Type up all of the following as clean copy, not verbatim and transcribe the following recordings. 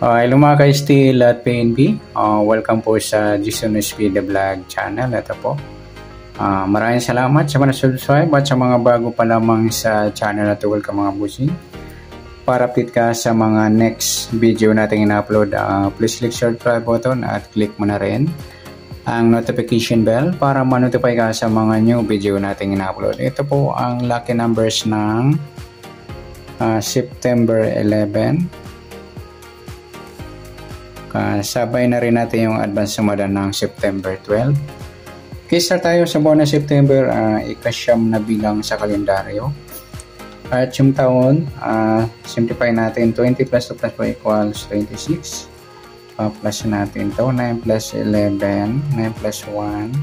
Hello mga ka-STL at PNB. Welcome po sa Jason Speed Vlog channel. Ito po. Maraming salamat sa mga subscribe at sa mga bago pa lamang sa channel na to. Welcome mga busing. Para update ka sa mga next video natin in-upload, please click subscribe button at click mo na rin ang notification bell para ma-notify ka sa mga new video natin in-upload. Ito po ang lucky numbers ng September 11. Sabay na rin natin yung advance sumada ng September 12. Okay, start tayo sa buwan ng September, ikasyam na bilang sa kalendaryo. At yung taon, simplify natin 20 plus 2 plus 4 equals 26. Plus natin to 9 plus 11, 9 plus 1,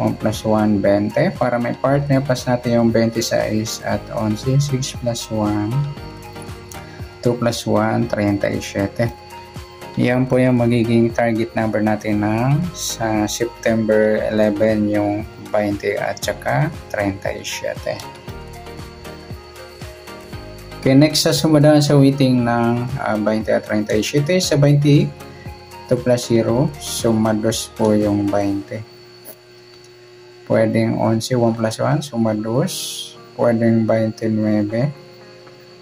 1 plus 1, 20. Para may partner, plus natin yung 26 at 11, 6 plus 1, 2 plus 1, 37. Yan po yung magiging target number natin ng sa September 11, yung 20 at saka 37. Okay, next sa sumadaan sa weighting ng 20 at 37. Sa 20, 2 plus 0, sumados po yung 20. Pwedeng 11, 1 plus 1, sumados. Pwedeng 29.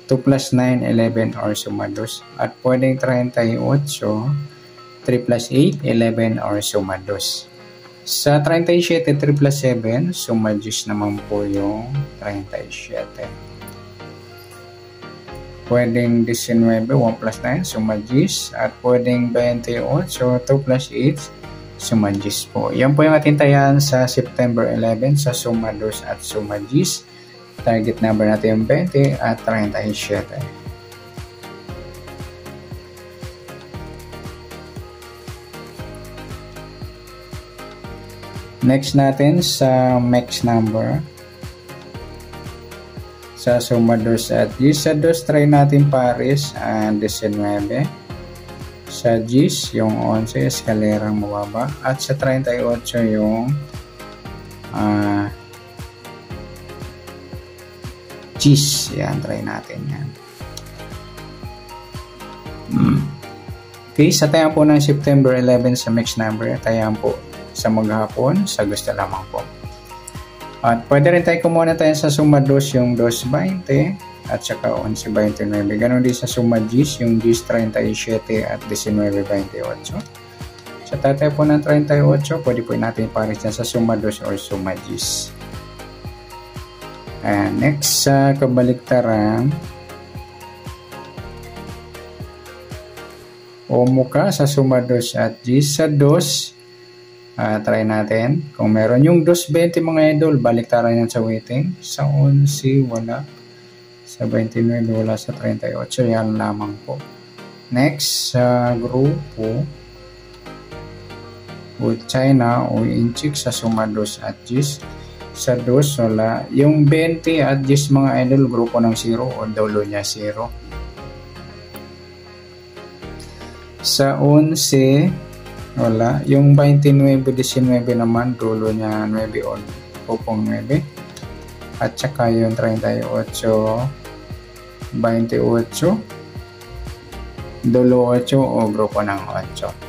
2 plus 9, 11 or sumados. At pwedeng 38, 3 plus 8, 11 or sumados. Sa 37, 3 plus 7, sumados naman po yung 37. Pwedeng 19, 1 plus 9, sumados. At pwedeng 28, 2 plus 8, sumados po. Yan po yung ating tayan sa September 11 sa sumados at sumados. Target number natin yung 20 at 37. Next natin sa max number. Sa sumados at gis. Sa dos, try natin pares ang 19. Sa gis, yung 11, eskalerang mababa. At sa 38, yung gis. Yan, try natin yan. Okay, sa tayan po ng September 11 sa mixed number, tayan po sa maghapon, sa gusto lamang po. At pwede rin tayo kumuha na tayo sa suma 2, yung 2.20 at saka 11.29. Ganon din sa suma gis, yung gis 37 at 19.28. Sa tatay po ng 38, pwede po natin pares na sa suma 2 or suma gis. And next sa kabaliktaran, umuka sa suma 2 at gis. Sa 2, try natin. Kung meron yung 2.20 mga idol, baliktaran yan sa weighting. Sa 11, wala. Sa 29, wala. Sa 38, yan lamang po. Next, sa grupo, with China o inchik sa suma 2 at gis. Sa 2, wala. Yung 20 at 10 mga idol, grupo ng 0 o dulo niya 0. Sa 11, wala. Yung 29-19 naman, dulo niya 9 o grupong 9. At saka yung 38, 28, dulo 8 o grupo ng 8.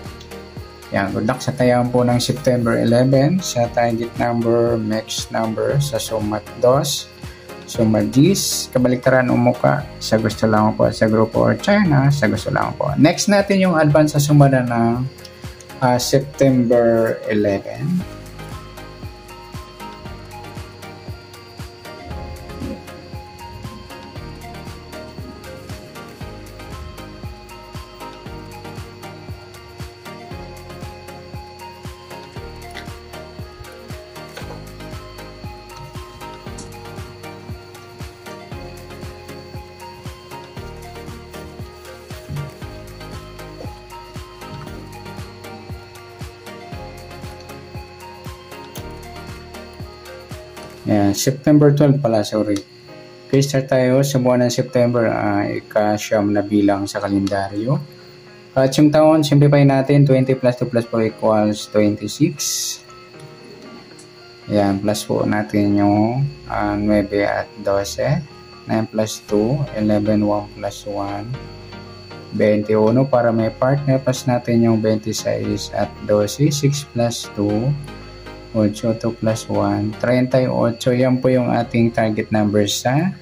Yan, good luck sa tayan po ng September 11 sa target number, max number sa sumat 2, sumat 10, kabaliktaran umuka sa gusto lang po sa grupo or China sa gusto lang po. Next natin yung advance sa sumada ng September 11. Yan, September 12 pala, sorry. Okay, start tayo sa buwan ng September, ikasyam na bilang sa kalendaryo. At yung taon, simplify natin, 20 plus 2 plus 4 equals 26. Yan, plus po natin yung 9 at 12. 9 plus 2, 11, 1 plus 1, 21 para may partner, plus natin yung 26 at 12, 6 plus 2, 8, 2 plus 1, 38. Yan po yung ating target number sa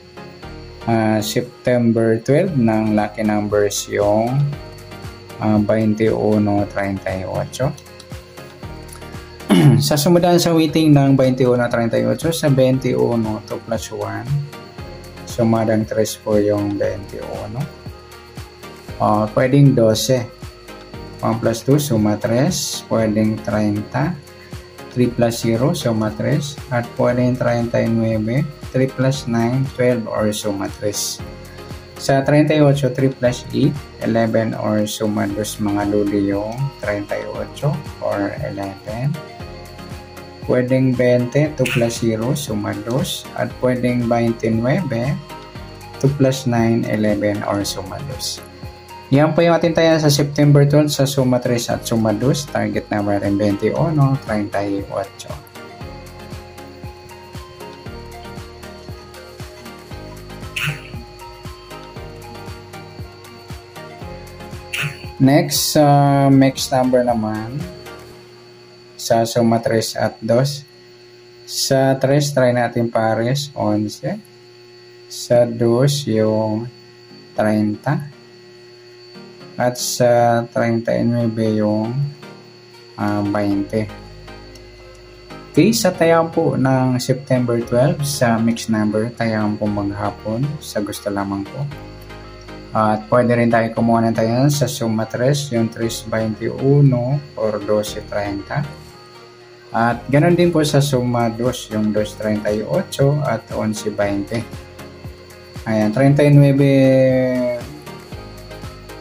September 12 ng lucky numbers yung 21, 38. Sa sumundan sa weighting ng 21, 38 sa 21, 2 plus 1, sumadang 3 po yung 21. Pwedeng 12. 1 plus 2, suma 3. Pwedeng 30. 3 plus 0, suma 3. At pwedeng 39. 3 plus 9, 12 or suma 3. Sa 38, 3 plus 8, 11 or suma 2 mga luli yung 38 or 11. Pwedeng 20, 2 plus 0, suma 2. At pwedeng 29, 2 plus 9, 11 or suma 2. Yan po yung ating taya sa September 12 sa suma 3 at suma 2. Target number rin 21, 38. Next, mix number naman sa suma 3 at 2. Sa 3, try natin pares, 11. Sa 2, yung 30. At sa 39 yung 20. Okay, sa tayang po ng September 12 sa mix number, tayang po maghapon sa gusto lamang po. At pwede rin tayo kumuha ng tayo sa suma 3, yung 3.21 or 12.30. At ganoon din po sa suma 2, yung 2.38 at 11.20. Ayan, 39,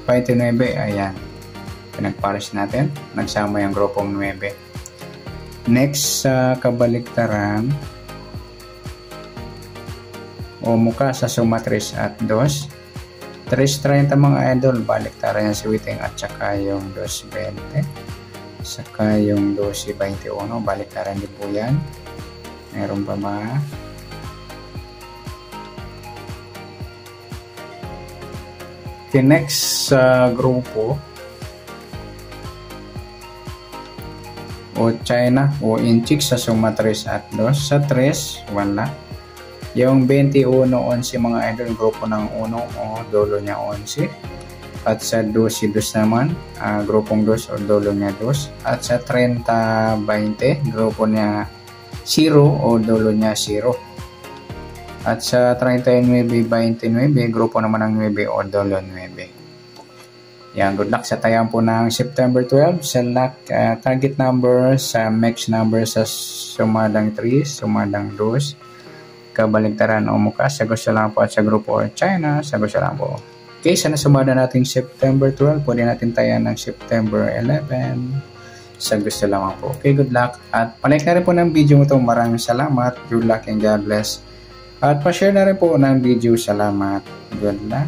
29, ayan. Pinagpares natin. Nagsama yung grupong 9. Next, sa kabaliktaran, o mukha sa suma 3 at 2. 3.30 mga idol, baliktaran yung siwiting at saka yung 2.20. Saka yung 12.21, baliktaran din po yan. Meron pa ba? Okay, next sa grupo o China o inchik sa suma 3 at 2. Sa 3, wala. Yung 21, 11 mga idol, grupo ng 1 o dolo niya 11. At sa 12 naman, grupong 2 o dolo niya 2. At sa 30, 20, grupo niya 0 o dolo niya 0. At sa 39, 29, grupo naman ng 9 o dolo 9. Yan, good luck sa tayang po ng September 12 sa target number sa mix number sa sumadang 3, sumadang 2, kabaligtaran o mukha sa gusto lang po at sa grupo or China sa gusto lang po. Okay, sana sumada natin September 12, pwede natin tayan ng September 11 sa gusto lamang po. Okay, good luck at palike na rin po ng video mo ito. Maraming salamat, good luck and God bless. At pa-share na rin po ng video. Salamat. Good luck.